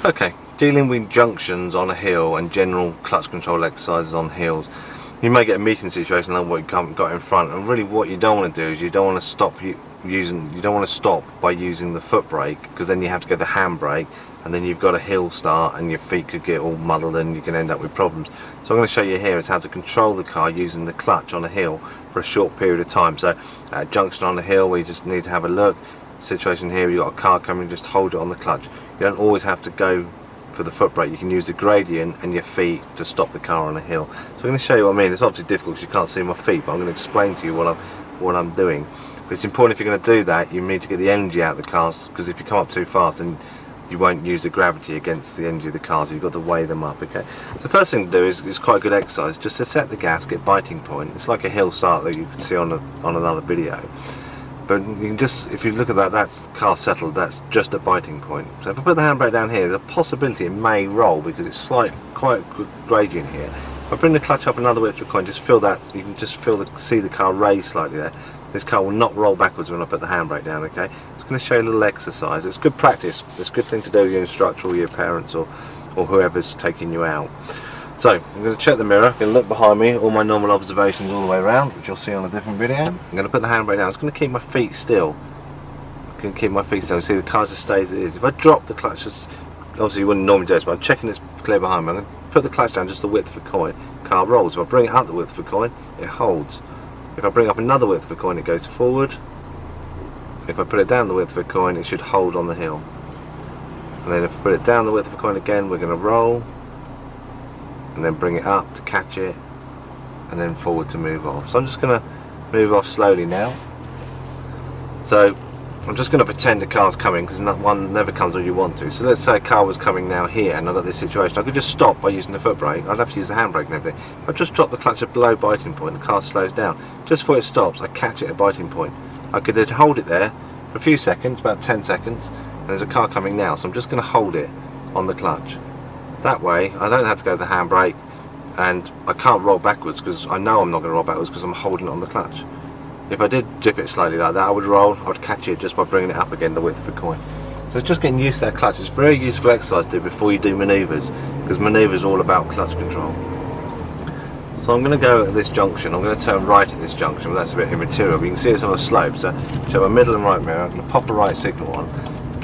Okay, dealing with junctions on a hill and general clutch control exercises on hills. You may get a meeting situation like what you got in front, and really what you don't want to do is you don't want to stop by using the foot brake, because then you have to go the hand brake, and then you've got a hill start and your feet could get all muddled and you can end up with problems. So I'm going to show you here is how to control the car using the clutch on a hill for a short period of time. So at a junction on the hill where you just need to have a look, situation here you've got a car coming, just hold it on the clutch. You don't always have to go for the foot brake, you can use the gradient and your feet to stop the car on a hill. So I'm going to show you what I mean. It's obviously difficult because you can't see my feet, but I'm going to explain to you what I'm doing. But it's important, if you're going to do that, you need to get the energy out of the cars, because if you come up too fast then you won't use the gravity against the energy of the cars. You've got to weigh them up. Okay, so the first thing to do is quite a good exercise, just to set the gas, get biting point. It's like a hill start that you can see on another video. But you can just, if you look at that, that's car settled, that's just a biting point. So if I put the handbrake down here, there's a possibility it may roll because it's quite a good gradient here. If I bring the clutch up another width of a coin, just feel that, you can just see the car raise slightly there. This car will not roll backwards when I put the handbrake down, okay? I'm just going to show you a little exercise. It's good practice, it's a good thing to do with your instructor or your parents or whoever's taking you out. So I'm going to check the mirror, I'm going to look behind me, all my normal observations all the way around, which you'll see on a different video. I'm going to put the handbrake down. I'm just going to keep my feet still. I'm going to keep my feet still. See, the car just stays as it is. If I drop the clutch, just, obviously you wouldn't normally do this, but I'm checking it's clear behind me. I'm going to put the clutch down just the width of a coin. Car rolls. If I bring it up the width of a coin, it holds. If I bring up another width of a coin, it goes forward. If I put it down the width of a coin, it should hold on the hill. And then if I put it down the width of a coin again, we're going to roll. And then bring it up to catch it, and then forward to move off. So I'm just going to move off slowly now. So I'm just going to pretend the car's coming, because one never comes when you want to. So let's say a car was coming now here and I've got this situation. I could just stop by using the foot brake. I'd have to use the handbrake and everything. If I just drop the clutch at below biting point, the car slows down. Just before it stops, I catch it at biting point. I could then hold it there for a few seconds, about 10 seconds, and there's a car coming now. So I'm just going to hold it on the clutch. That way I don't have to go to the handbrake, and I can't roll backwards because I know I'm not going to roll backwards because I'm holding it on the clutch. If I did dip it slightly like that, I would roll, I would catch it just by bringing it up again the width of a coin. So it's just getting used to that clutch. It's a very useful exercise to do before you do manoeuvres, because manoeuvres are all about clutch control. So I'm going to go at this junction, I'm going to turn right at this junction, but that's a bit immaterial, but you can see it's on a slope. So show my middle and right mirror, I'm going to pop a right signal on.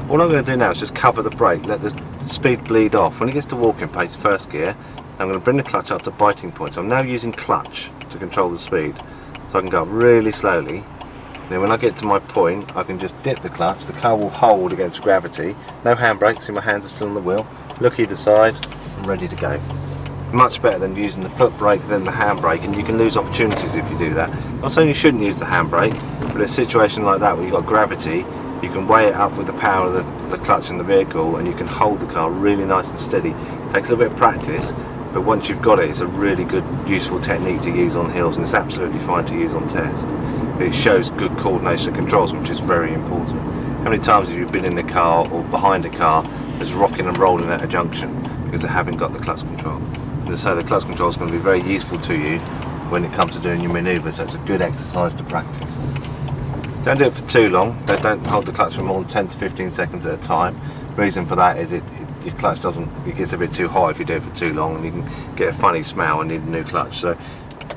All I'm going to do now is just cover the brake, let the speed bleed off. When it gets to walking pace, first gear, I'm going to bring the clutch up to biting point. So I'm now using clutch to control the speed. So I can go up really slowly. Then when I get to my point, I can just dip the clutch. The car will hold against gravity. No handbrake, see my hands are still on the wheel. Look either side, I'm ready to go. Much better than using the foot brake than the handbrake, and you can lose opportunities if you do that. I'm not saying you shouldn't use the handbrake, but in a situation like that where you've got gravity, you can weigh it up with the power of the clutch in the vehicle, and you can hold the car really nice and steady. It takes a little bit of practice, but once you've got it, it's a really good, useful technique to use on hills, and it's absolutely fine to use on test. It shows good coordination of controls, which is very important. How many times have you been in the car or behind a car that's rocking and rolling at a junction because they haven't got the clutch control? As I say, the clutch control is going to be very useful to you when it comes to doing your manoeuvres, so it's a good exercise to practice. Don't do it for too long. Don't hold the clutch for more than 10 to 15 seconds at a time. The reason for that is your clutch it gets a bit too hot if you do it for too long, and you can get a funny smell and need a new clutch. So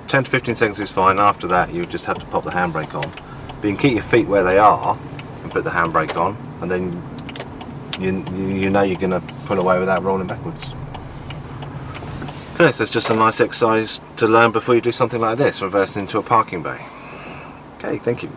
10 to 15 seconds is fine. After that, you just have to pop the handbrake on. But you can keep your feet where they are and put the handbrake on, and then you know you're going to pull away without rolling backwards. Okay, so it's just a nice exercise to learn before you do something like this, reversing into a parking bay. Okay, thank you.